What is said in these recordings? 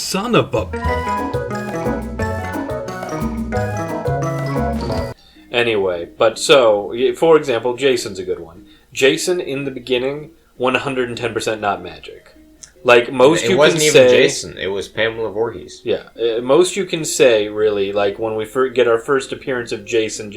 Son of a... Anyway, but so, for example, Jason's a good one. Jason, in the beginning, 110% not magic. Like, most you can say... It wasn't even Jason, it was Pamela Voorhees. Yeah, most you can say, really, like, when we get our first appearance of Jason,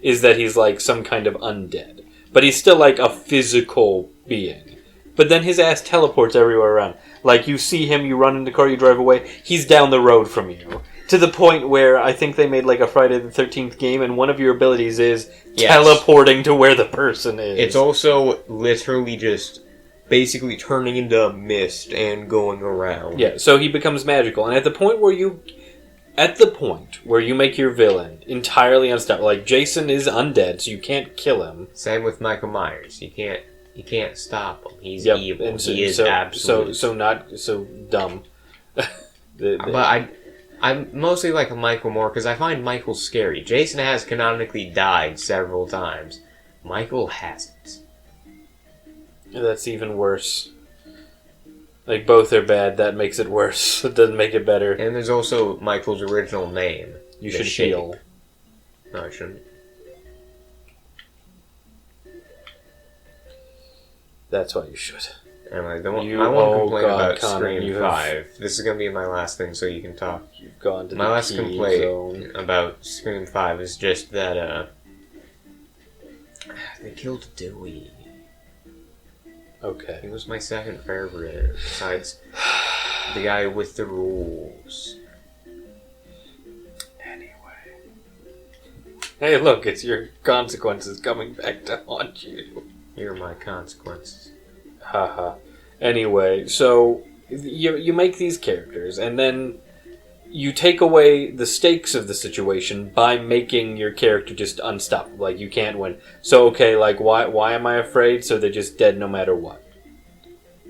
is that he's, like, some kind of undead. But he's still, like, a physical being. But then his ass teleports everywhere around. Like, you see him, you run in the car, you drive away, he's down the road from you. To the point where I think they made, like, a Friday the 13th game, and one of your abilities is teleporting to where the person is. It's also literally just basically turning into a mist and going around. Yeah, so he becomes magical. And at the point where you make your villain entirely unstoppable, like, Jason is undead, so you can't kill him. Same with Michael Myers. You can't stop him. He's evil. And he is absolute. So dumb. But I mostly like Michael more because I find Michael scary. Jason has canonically died several times. Michael hasn't. That's even worse. Like, both are bad. That makes it worse. It doesn't make it better. And there's also Michael's original name. You should heal. No, I shouldn't. That's why you should. Anyway, I won't complain about Connor, Scream 5. This is going to be my last thing, so you can talk. You've gone to my the last key complaint zone. About Scream 5 is just that, they killed Dewey. Okay. He was my second favorite, besides the guy with the rules. Anyway. Hey, look, it's your consequences coming back to haunt you. Here are my consequences. Haha. Anyway, so you make these characters, and then you take away the stakes of the situation by making your character just unstoppable. Like, you can't win. So, okay, like, why am I afraid? So they're just dead no matter what.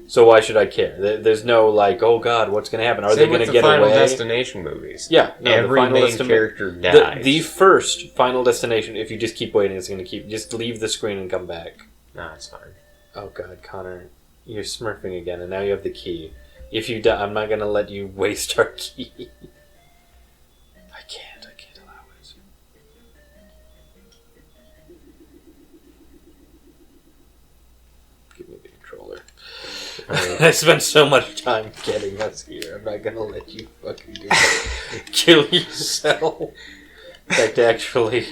So why should I care? There's no, like, oh god, what's going to happen? Are they going to get away? Final Destination movies. Yeah. No, every main character dies. The first Final Destination, if you just keep waiting, it's going to keep... Just leave the screen and come back. Nah, it's fine. Oh god, Connor, you're smurfing again, and now you have the key. If you die, I'm not going to let you waste our key. I can't allow it. Give me the controller. I spent so much time getting us here, I'm not going to let you fucking do it. Kill yourself. In fact, actually,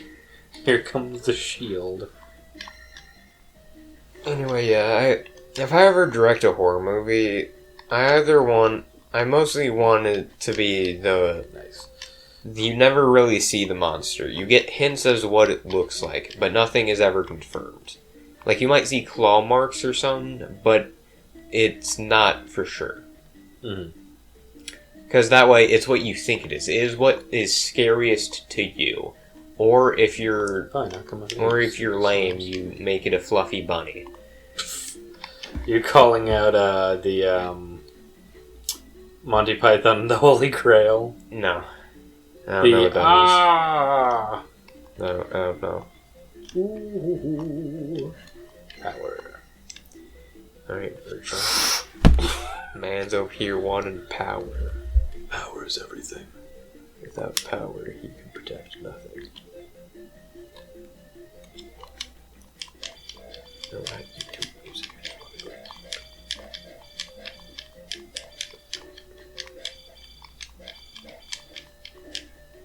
here comes the shield. Anyway, yeah, if I ever direct a horror movie, I mostly want it to be Nice. You never really see the monster. You get hints as to what it looks like, but nothing is ever confirmed. Like, you might see claw marks or something, but it's not for sure. Mm-hmm. Because that way, it's what you think it is. It is what is scariest to you. Or if you're lame, you make it a fluffy bunny. You're calling out the Monty Python and the Holy Grail. No. I don't know what that means. I don't know. Ooh. Power. Alright, Virgil. Man's over here wanting power. Power is everything. Without power, he can protect nothing. Alright, YouTube music.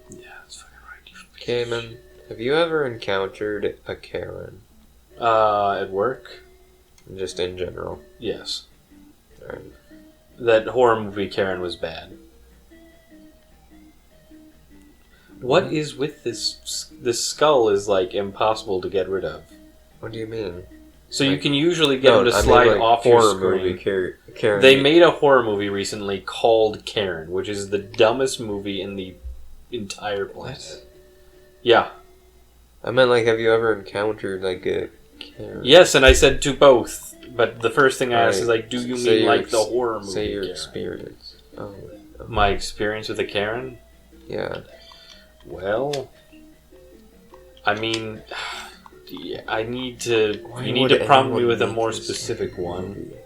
Yeah, that's fucking right. Khayman, have you ever encountered a Karen? At work? Just in general? Yes. Alright. That horror movie Karen was bad. What is with this? This skull is, like, impossible to get rid of. What do you mean? So you can usually get him to slide off your screen. Karen. They made a horror movie recently called Karen, which is the dumbest movie in the entire planet. What? Yeah. I meant, like, have you ever encountered, like, a Karen? Yes, and I said to both. But the first thing I asked is, like, do you mean, like, the horror movie Say your Karen? experience. Oh. My experience with a Karen? Yeah. Well, I mean, I need to. Why you need to prompt me anyone with a make more this specific one. movie?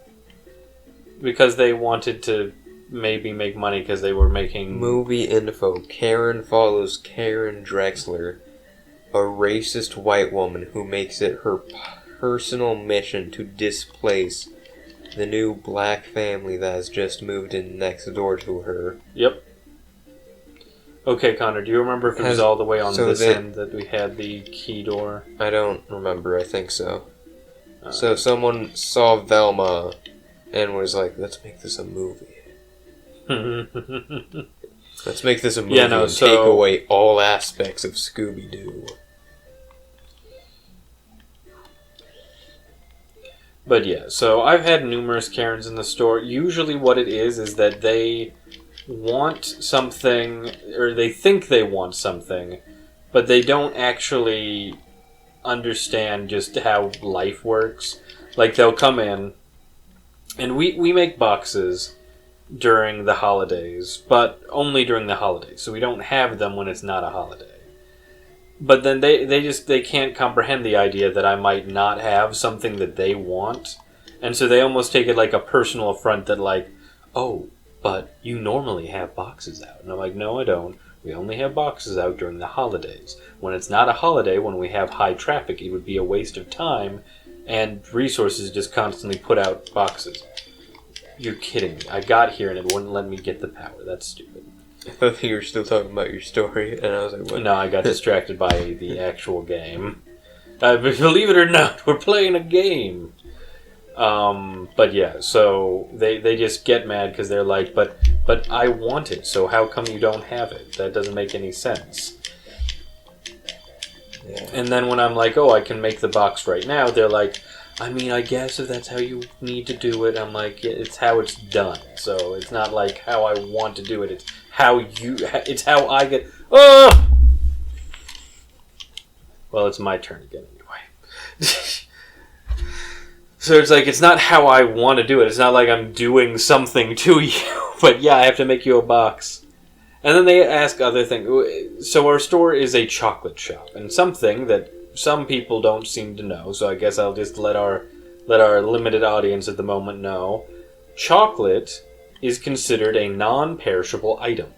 Because they wanted to maybe make money because they were making... Movie info. Karen follows Karen Drexler, a racist white woman who makes it her personal mission to displace the new black family that has just moved in next door to her. Yep. Okay, Connor, do you remember if it was all the way on this end that we had the key door? I don't remember, I think so. So someone saw Velma and was like, let's make this a movie. Let's make this a movie and take away all aspects of Scooby-Doo. But yeah, so I've had numerous Karens in the store. Usually what it is that they want something, or they think they want something, but they don't actually understand just how life works. Like, they'll come in, and we make boxes during the holidays, but only during the holidays, so we don't have them when it's not a holiday. But then they can't comprehend the idea that I might not have something that they want. And so they almost take it like a personal affront that like, oh, but you normally have boxes out. And I'm like, no, I don't. We only have boxes out during the holidays. When it's not a holiday, when we have high traffic, it would be a waste of time and resources just constantly put out boxes. You're kidding me. I got here and it wouldn't let me get the power. That's stupid. I thought you were still talking about your story, and I was like, what? No, I got distracted by the actual game. Believe it or not, we're playing a game. But yeah, so they just get mad because they're like, but I want it, so how come you don't have it? That doesn't make any sense. Yeah. And then when I'm like, oh, I can make the box right now, they're like, I mean, I guess if that's how you need to do it, I'm like, yeah, it's how it's done. So it's not like how I want to do it, it's how I get... Oh! Well, it's my turn again anyway. So it's like, it's not how I want to do it. It's not like I'm doing something to you. But yeah, I have to make you a box. And then they ask other things. So our store is a chocolate shop. And something that some people don't seem to know, so I guess I'll just let our limited audience at the moment know. Chocolate is considered a non-perishable item.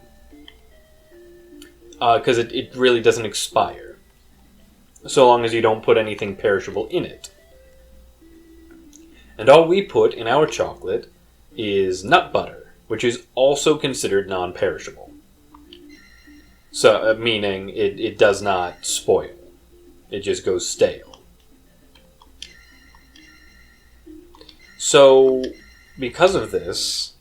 Because it really doesn't expire. So long as you don't put anything perishable in it. And all we put in our chocolate is nut butter, which is also considered non-perishable. So, meaning it does not spoil. It just goes stale. So, because of this,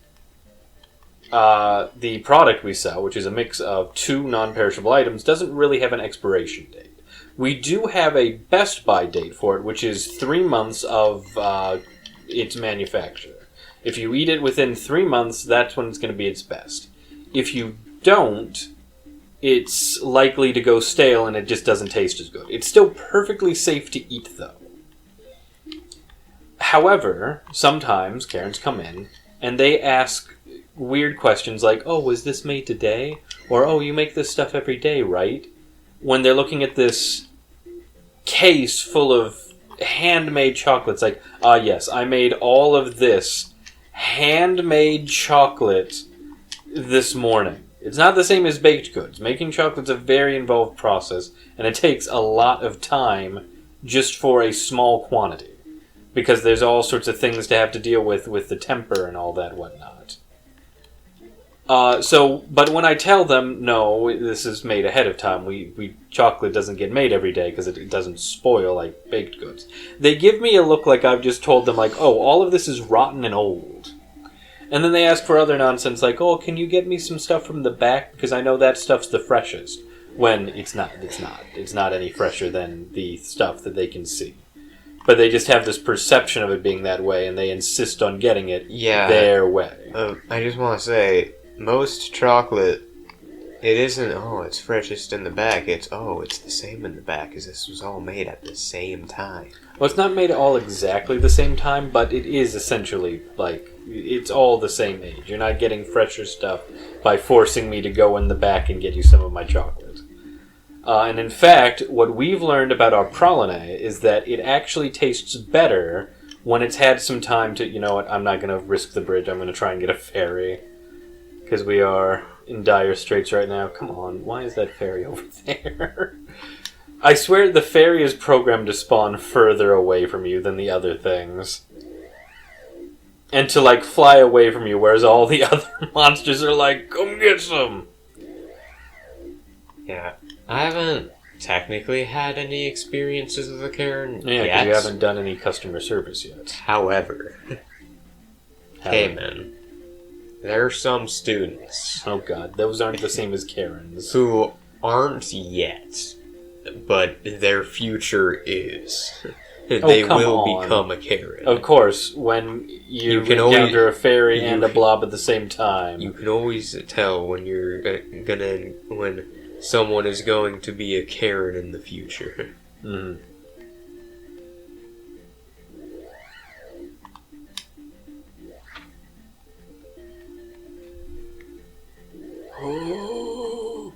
the product we sell, which is a mix of two non-perishable items, doesn't really have an expiration date. We do have a best buy date for it, which is 3 months of its manufacture. If you eat it within 3 months, that's when it's going to be its best. If you don't, it's likely to go stale and it just doesn't taste as good. It's still perfectly safe to eat, though. However, sometimes Karens come in and they ask weird questions like, oh, was this made today? Or, oh, you make this stuff every day, right? When they're looking at this case full of handmade chocolates, like, yes, I made all of this handmade chocolate this morning. It's not the same as baked goods. Making chocolate's a very involved process, and it takes a lot of time just for a small quantity. Because there's all sorts of things to have to deal with the temper and all that whatnot. But when I tell them, no, this is made ahead of time, chocolate doesn't get made every day because it doesn't spoil like baked goods. They give me a look like I've just told them, like, oh, all of this is rotten and old. And then they ask for other nonsense like, oh, can you get me some stuff from the back? Because I know that stuff's the freshest. When it's not. It's not any fresher than the stuff that they can see. But they just have this perception of it being that way, and they insist on getting it their way. I just want to say, most chocolate, it isn't, it's freshest in the back. It's the same in the back, because this was all made at the same time. Well, it's not made all exactly the same time, but it is essentially, like, it's all the same age. You're not getting fresher stuff by forcing me to go in the back and get you some of my chocolate. And in fact, what we've learned about our praline is that it actually tastes better when it's had some time to, you know what, I'm not going to risk the bridge, I'm going to try and get a ferry. because we are in dire straits right now. Come on, why is that fairy over there? I swear the fairy is programmed to spawn further away from you than the other things. And to, like, fly away from you, whereas all the other monsters are like, come get some! Yeah. I haven't technically had any experiences with a Karen Yeah, yet. because you haven't done any customer service yet. However, Khayman, there are some students Oh god, those aren't the same as Karens. who aren't yet, but their future is. They come will on. become a Karen. Of course, when you can encounter always- a fairy you and a can- blob at the same time. You can always tell when you're when someone is going to be a Karen in the future. Mhm. Oh,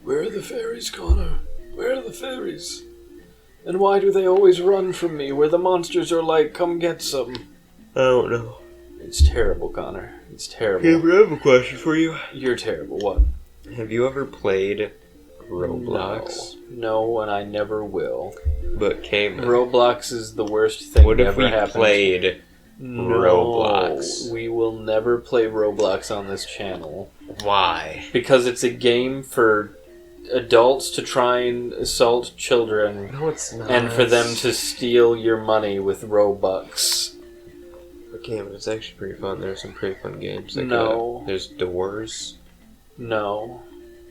where are the fairies, Connor? Where are the fairies? And why do they always run from me, where the monsters are like, come get some? I don't know. It's terrible, Connor. It's terrible. I have a question for you. You're terrible. What? Have you ever played Roblox? No, and I never will. But Khayman, Roblox is the worst thing what that if ever we happened. played No, Roblox? We will never play Roblox on this channel. Why? Because it's a game for adults to try and assault children No, it's not. and for them to steal your money with Robux. Okay, but it's actually pretty fun. There's some pretty fun games. Like, No. there's Doors. No.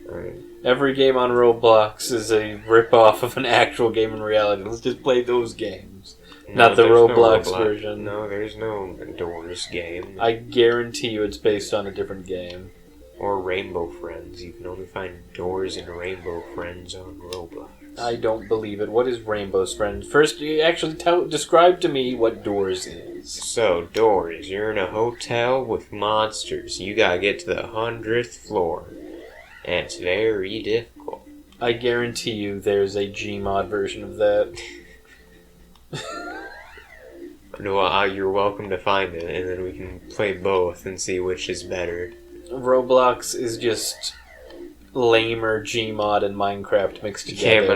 Alright. Every game on Roblox is a rip-off of an actual game in reality. Let's just play those games. Not the there's no Roblox version. No, there's no Doors game. I guarantee you it's based on a different game. Or Rainbow Friends. You can only find Doors and Rainbow Friends on Roblox. I don't believe it. What is Rainbow's Friend? First, you actually describe to me what Doors is. So, Doors, you're in a hotel with monsters. You gotta get to the 100th floor. And it's very difficult. I guarantee you there's a Gmod version of that. No, you're welcome to find it, and then we can play both and see which is better. Roblox is just lamer Gmod and Minecraft mixed together.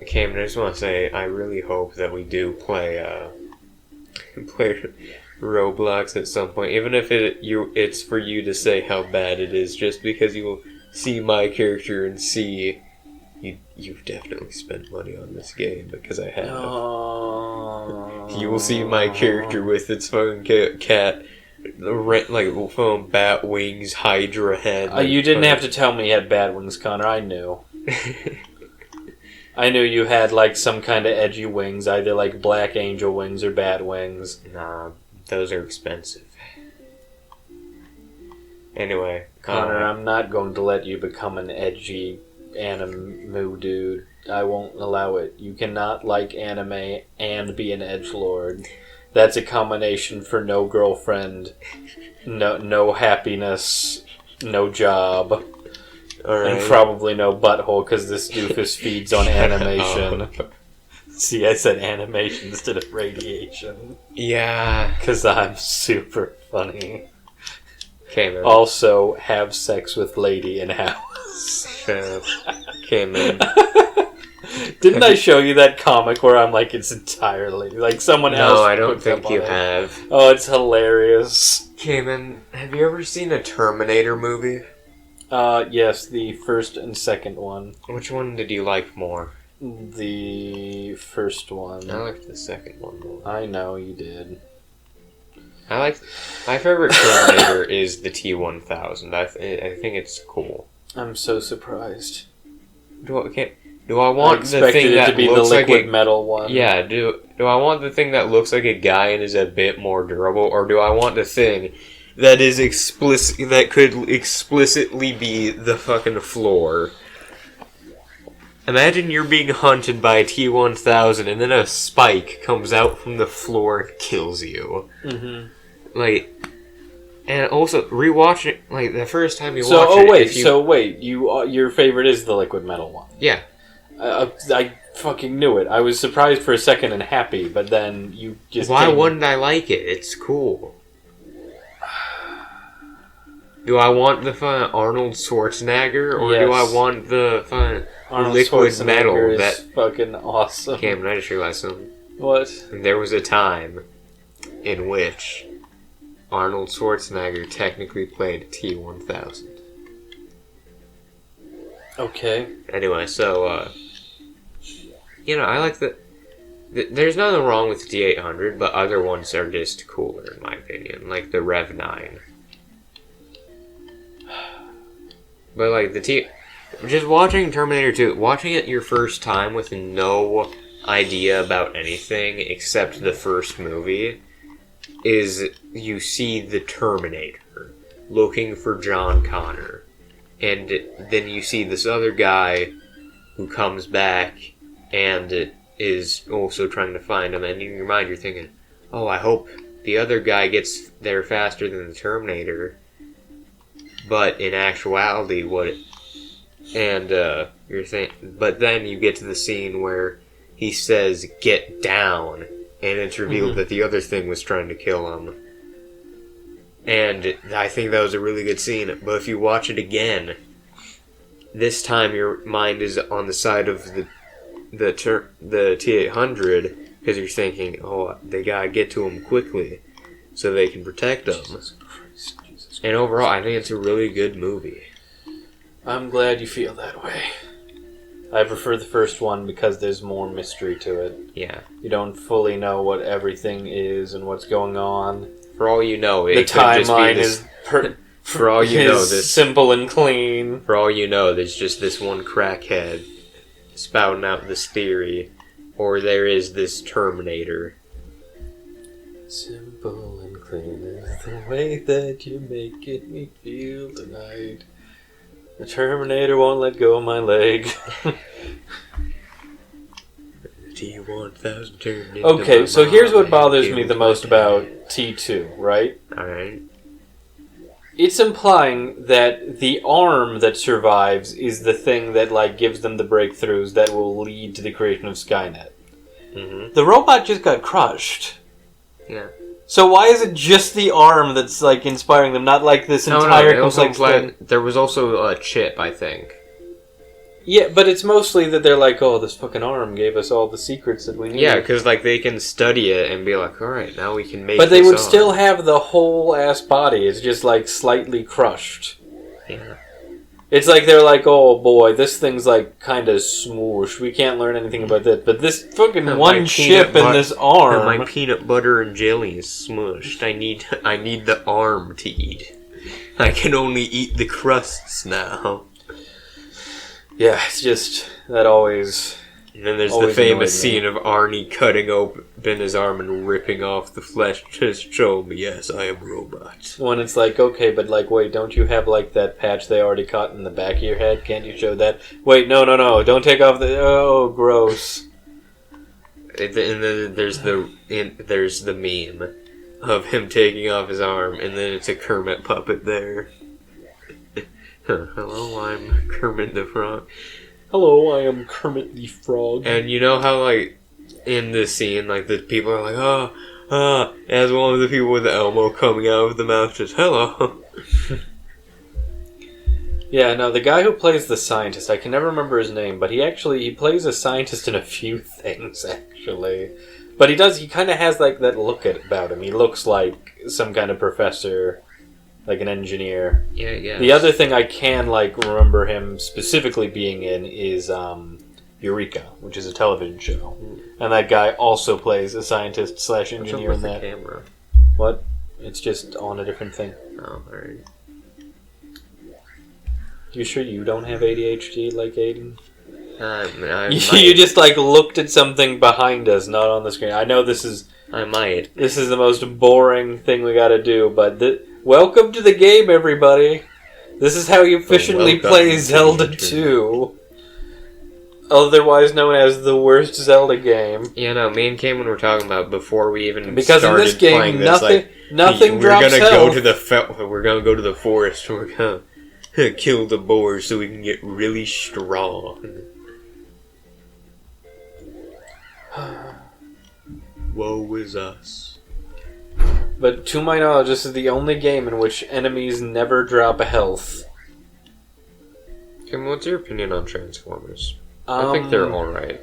Cameron, I just want to say, I really hope that we do play Roblox at some point, even if it's for you to say how bad it is, just because you'll see my character and see you've definitely spent money on this game, because I have. You will see my character with its fucking cat, like phone bat wings, Hydra head. You didn't have to tell me you had bat wings, Connor. I knew. I knew you had like some kind of edgy wings, either like black angel wings or bat wings. Nah, those are expensive. Anyway, Connor, I'm not going to let you become an edgy anime dude. I won't allow it. You cannot like anime and be an edgelord. That's a combination for no girlfriend, no happiness, no job, Alright. and probably no butthole because this doofus feeds on animation. See, I said animation instead of radiation. Yeah. Because I'm super funny. Okay, man. Also, have sex with lady in house. Okay, man. Didn't I show you that comic where I'm like, it's entirely like someone else? No, I don't picked think up you on it? have. Oh, it's hilarious. Okay, man. Have you ever seen a Terminator movie? Yes, the first and second one. Which one did you like more? The first one. I liked the second one more. I know you did. My favorite Terminator is the T-1000. I think it's cool. I'm so surprised. Do I I want the expected thing it that to be the looks like liquid a metal one. yeah? Do I want the thing that looks like a guy and is a bit more durable, or do I want the thing that is explicit that could explicitly be the fucking floor? Imagine you're being hunted by a T-1000 and then a spike comes out from the floor and kills you. Mm-hmm. Like, and also rewatch it. Like the first time you watch So wait, your favorite is the liquid metal one. yeah. I fucking knew it. I was surprised for a second and happy, but then you just Why wouldn't I like it? It's cool. Do I want the fun Arnold Schwarzenegger, or do I Yes. want the fun Arnold liquid Schwarzenegger metal is that... fucking awesome. Cameron, I just realized something. What? There was a time in which Arnold Schwarzenegger technically played T-1000. Okay. Anyway, so, I like the... There's nothing wrong with the T-800, but other ones are just cooler, in my opinion. Like the Rev 9. But, like, just watching Terminator 2, watching it your first time with no idea about anything except the first movie, is you see the Terminator looking for John Connor. And then you see this other guy who comes back and is also trying to find him. And in your mind you're thinking, oh, I hope the other guy gets there faster than the Terminator. But in actuality, but then you get to the scene where he says, "Get down," and it's revealed that the other thing was trying to kill him. And I think that was a really good scene. But if you watch it again, this time your mind is on the side of the T-800, because you're thinking, oh, they gotta get to him quickly so they can protect him. And overall, I think it's a really good movie. I'm glad you feel that way. I prefer the first one because there's more mystery to it. Yeah. You don't fully know what everything is and what's going on. For all you know, The timeline is for all you know, this simple and clean. For all you know, there's just this one crackhead spouting out this theory, or there is this Terminator. Simple and clean is the way that you're making me feel tonight. The Terminator won't let go of my leg. T-1000 turned into Okay, so my here's what mom bothers and me the killed most my about dad. T2, right? Alright. It's implying that the arm that survives is the thing that, like, gives them the breakthroughs that will lead to the creation of Skynet. Mm-hmm. The robot just got crushed. Yeah. So why is it just the arm that's, like, inspiring them, not, like, this entire complex thing? There was also a chip, I think. Yeah, but it's mostly that they're like, oh, this fucking arm gave us all the secrets that we need. Yeah, because, like, they can study it and be like, alright, now we can make But they this would arm. still have the whole ass body. It's just, like, slightly crushed. Yeah. It's like they're like, oh boy, this thing's like kind of smoosh. We can't learn anything about this. But this fucking one chip in this arm. My peanut butter and jelly is smushed. I need the arm to eat. I can only eat the crusts now. Yeah, it's just that always. And then there's the Always famous annoyed me. scene of Arnie cutting open his arm and ripping off the flesh to show me, yes, I am a robot. When it's like, okay, but like, wait, don't you have like that patch they already cut in the back of your head? Can't you show that? Wait, no, don't take off the. Oh, gross. And then there's the meme of him taking off his arm, and then it's a Kermit puppet there. Hello, I'm Kermit the Frog. Hello, I am Kermit the Frog. And you know how, like, in this scene, like, the people are like, as one of the people with the Elmo coming out of the mouth says, hello. Yeah, no, the guy who plays the scientist, I can never remember his name, but he plays a scientist in a few things, actually. But he kind of has, like, that look about him. He looks like some kind of professor, like an engineer. Yeah. The other thing I can, like, remember him specifically being in is Eureka, which is a television show. And that guy also plays a scientist / engineer in that. Camera? What? It's just on a different thing. Oh, alright. You sure you don't have ADHD like Aiden? I You just, like, looked at something behind us, not on the screen. I know this is the most boring thing we gotta do, but welcome to the game, everybody! This is how you efficiently play Zelda 2. Otherwise known as the worst Zelda game. Yeah, no, me and Khayman were talking about before we even Because started in this game, playing this, nothing drops we're gonna health. we're gonna go to the forest, we're gonna kill the boars so we can get really strong. Woe is us. But to my knowledge, this is the only game in which enemies never drop a health. Kim, what's your opinion on Transformers? I think they're alright.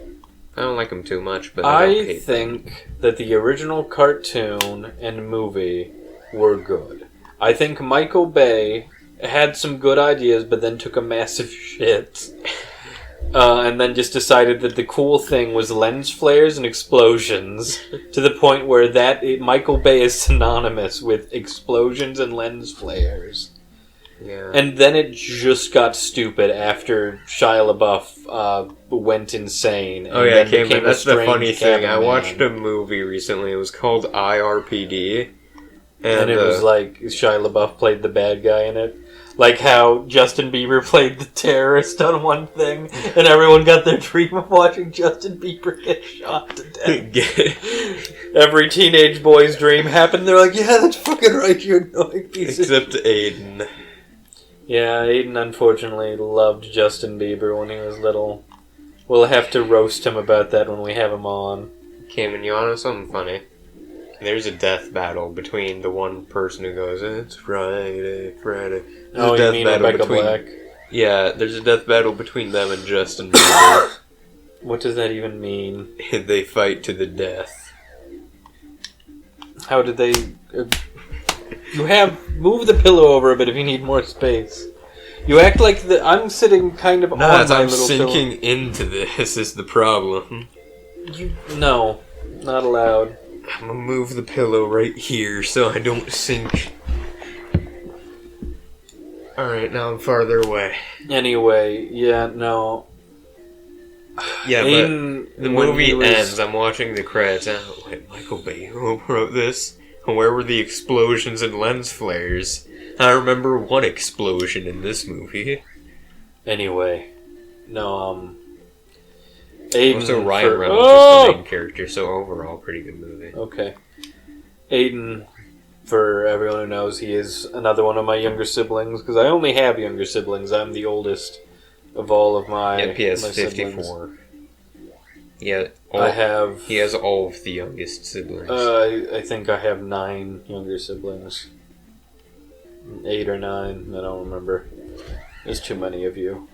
I don't like them too much, but I don't hate think that the original cartoon and movie were good. I think Michael Bay had some good ideas, but then took a massive shit. And then just decided that the cool thing was lens flares and explosions, to the point where Michael Bay is synonymous with explosions and lens flares. Yeah. And then it just got stupid after Shia LaBeouf went insane. And then became that's the funny thing. cabin I watched man. a movie recently. It was called IRPD. And it was like Shia LaBeouf played the bad guy in it. Like how Justin Bieber played the terrorist on one thing, and everyone got their dream of watching Justin Bieber get shot to death. Every teenage boy's dream happened. They're like, yeah, that's fucking right, you annoying piece of Except Aiden. Yeah, Aiden unfortunately loved Justin Bieber when he was little. We'll have to roast him about that when we have him on. Khayman, you want to know something funny? There's a death battle between the one person who goes, "It's Friday, Friday." There's a death you mean battle Rebecca between... Black? Yeah, there's a death battle between them and Justin Bieber. What does that even mean? They fight to the death. How did they... Move the pillow over a bit if you need more space. You act like I'm sitting kind of on my I'm little sinking into this is the problem. No, not allowed. I'm gonna move the pillow right here so I don't sink. Alright, now I'm farther away. Anyway, yeah, no. Yeah, Aiden, but the movie ends, I'm watching the credits, and I'm like, Michael Bay, who wrote this? And where were the explosions and lens flares? I remember one explosion in this movie. Anyway, no, Aiden... Also, Ryan Reynolds is the main character, so overall, pretty good movie. Okay. Aiden, for everyone who knows, he is another one of my younger siblings, because I only have younger siblings. I'm the oldest of all of my PS my 54. Yeah, he has all of the youngest siblings. I think I have 9 younger siblings. 8 or 9, I don't remember. There's too many of you.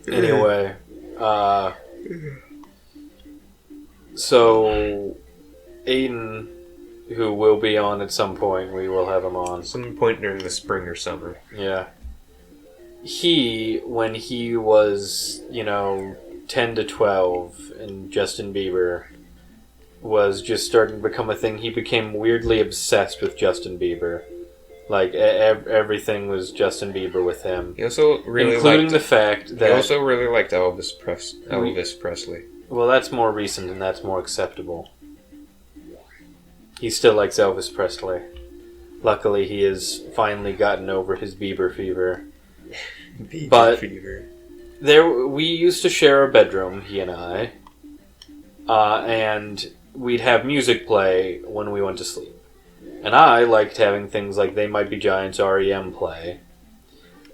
Anyway, so Aiden, who will be on at some point, we will have him on. Some point during the spring or summer. Yeah. When he was, 10 to 12, and Justin Bieber was just starting to become a thing, he became weirdly obsessed with Justin Bieber. Like, everything was Justin Bieber with him. He also really including the fact that... He also really liked Elvis Presley. Well, that's more recent and that's more acceptable. He still likes Elvis Presley. Luckily, he has finally gotten over his Bieber fever. Fever. We used to share a bedroom, he and I. And we'd have music play when we went to sleep. And I liked having things like They Might Be Giants REM play.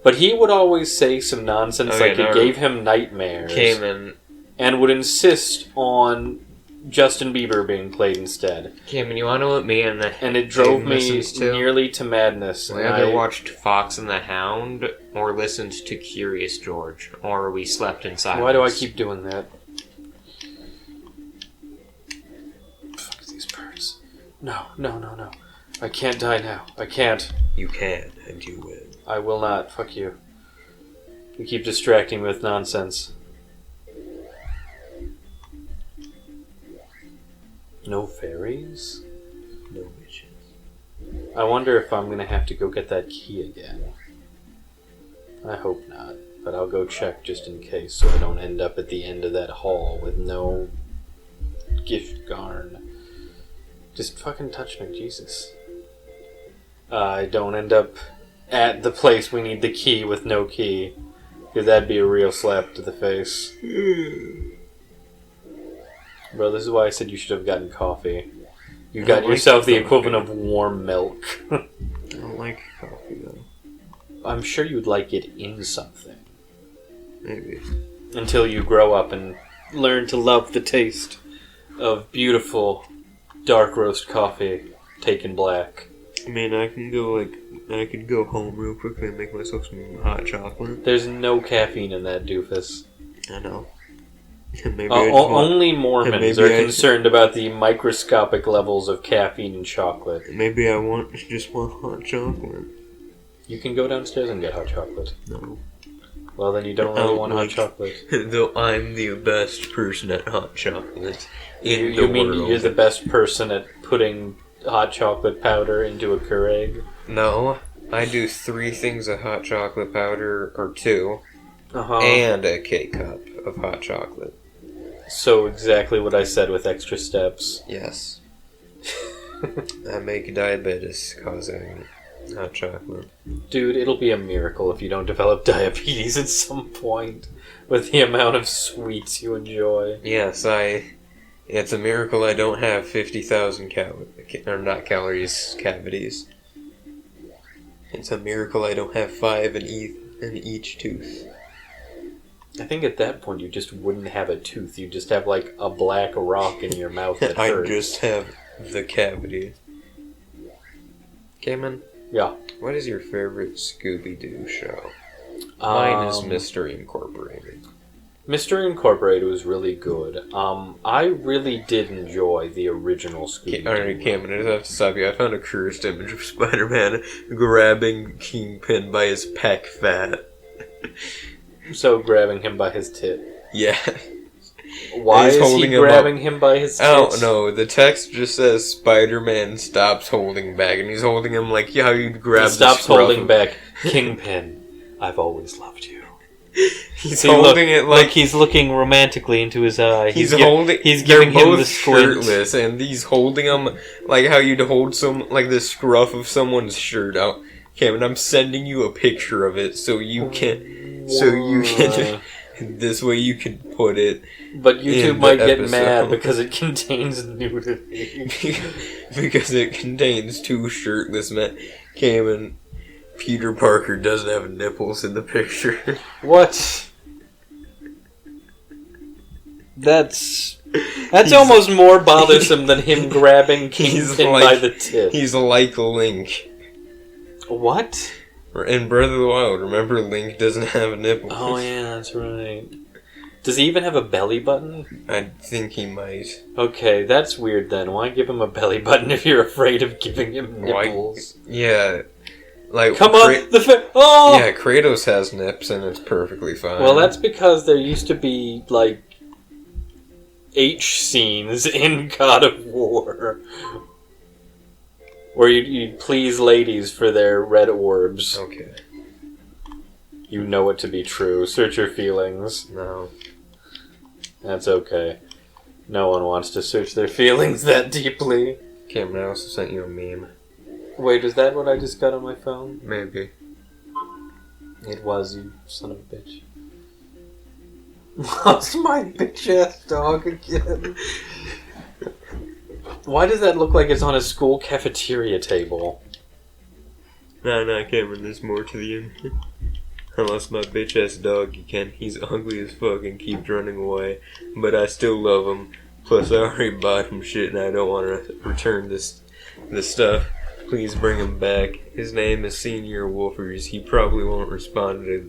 But he would always say some nonsense it gave him nightmares. Khayman. And would insist on Justin Bieber being played instead. Khayman, you want to know what me and it drove me nearly to madness. We either watched Fox and the Hound or listened to Curious George, or we slept in silence. Why do I keep doing that? Fuck these birds. No. I can't die now. I can't. You can, and you will. I will not. Fuck you. You keep distracting me with nonsense. No fairies? No witches. I wonder if I'm going to have to go get that key again. I hope not, but I'll go check just in case so I don't end up at the end of that hall with no gift garn. Just fucking touch me, Jesus. I don't end up at the place we need the key with no key, because that'd be a real slap to the face. Bro, this is why I said you should have gotten coffee. You got yourself the equivalent of warm milk. I don't like coffee, though. I'm sure you'd like it in something. Maybe. Until you grow up and learn to love the taste of beautiful dark roast coffee taken black. I mean, I could go home real quickly and make myself some hot chocolate. There's no caffeine in that doofus. I know. Maybe only Mormons are concerned about the microscopic levels of caffeine in chocolate. Maybe I just want hot chocolate. You can go downstairs and get hot chocolate. No. Well, then you don't really want hot chocolate. Though I'm the best person at hot chocolate in the You mean world. you're the best person at putting hot chocolate powder into a Keurig? No, I do 3 things of hot chocolate powder, or 2, and a K-cup of hot chocolate. So exactly what I said with extra steps. Yes. I make diabetes causing hot chocolate. Dude, it'll be a miracle if you don't develop diabetes at some point with the amount of sweets you enjoy. Yes, it's a miracle I don't have 50,000 cavities. It's a miracle I don't have 5 in each tooth. I think at that point you just wouldn't have a tooth. You just have like a black rock in your mouth that hurts. I just have the cavity. Khayman? Yeah. What is your favorite Scooby-Doo show? Mine is Mystery Incorporated. Mystery Incorporated was really good. I really did enjoy the original Scooby-Doo. Alright, Khayman, I just have to stop you. I found a cursed image of Spider-Man grabbing Kingpin by his pec fat. So grabbing him by his tit. Yeah. Why is he grabbing him by his tits? I don't know. The text just says Spider-Man stops holding back, and he's holding him like how you'd grab the stops holding back. Kingpin, I've always loved you. He's holding it like he's looking romantically into his eye. He's giving him the squint. Shirtless, and he's holding him like how you'd hold the scruff of someone's shirt out. Cameron, I'm sending you a picture of it so you can. This way you can put it. But YouTube might get mad because it contains nudity. Because it contains 2 shirtless men. Cameron, Peter Parker doesn't have nipples in the picture. What? That's almost more bothersome than him grabbing Kingpin by the tip. He's like Link. What? In Breath of the Wild, remember Link doesn't have nipples. Oh yeah, that's right. Does he even have a belly button? I think he might. Okay, that's weird then. Why give him a belly button if you're afraid of giving him nipples? Yeah. Like, come on! Yeah, Kratos has nips and it's perfectly fine. Well, that's because there used to be, like, H scenes in God of War. Where you'd please ladies for their red orbs. Okay. You know it to be true. Search your feelings. No. That's okay. No one wants to search their feelings that deeply. Cameron, I also sent you a meme. Wait, is that what I just got on my phone? Maybe. It was, you son of a bitch. Lost my bitch-ass dog again. Why does that look like it's on a school cafeteria table? No, Cameron, there's more to the image. I lost my bitch-ass dog again. He's ugly as fuck and keeps running away. But I still love him. Plus, I already bought him shit and I don't want to return this stuff. Please bring him back. His name is Senior Wolfers. He probably won't respond to it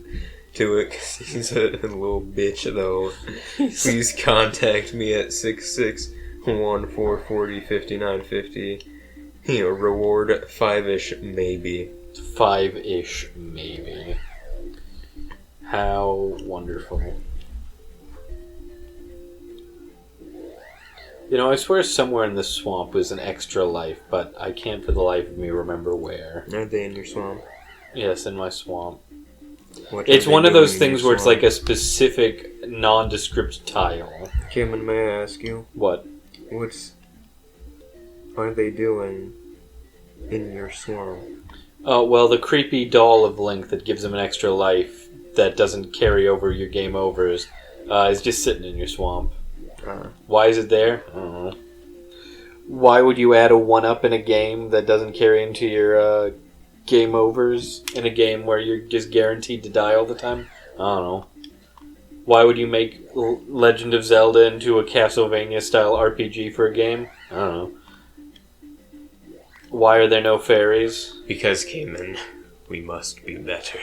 because he's a little bitch, though. Please contact me at 661-440-5950. Reward 5-ish, maybe. 5-ish, maybe. How wonderful. You know, I swear somewhere in this swamp was an extra life, but I can't for the life of me remember where. Aren't they in your swamp? Yes, in my swamp. It's one of those things where it's like a specific nondescript tile. Cameron, may I ask you? What? What are they doing in your swamp? Oh, well, the creepy doll of Link that gives him an extra life that doesn't carry over your game overs is just sitting in your swamp. Why is it there? I don't know. Why would you add a 1-up in a game that doesn't carry into your game overs in a game where you're just guaranteed to die all the time? I don't know. Why would you make Legend of Zelda into a Castlevania-style RPG for a game? I don't know. Why are there no fairies? Because, Khayman, we must be better.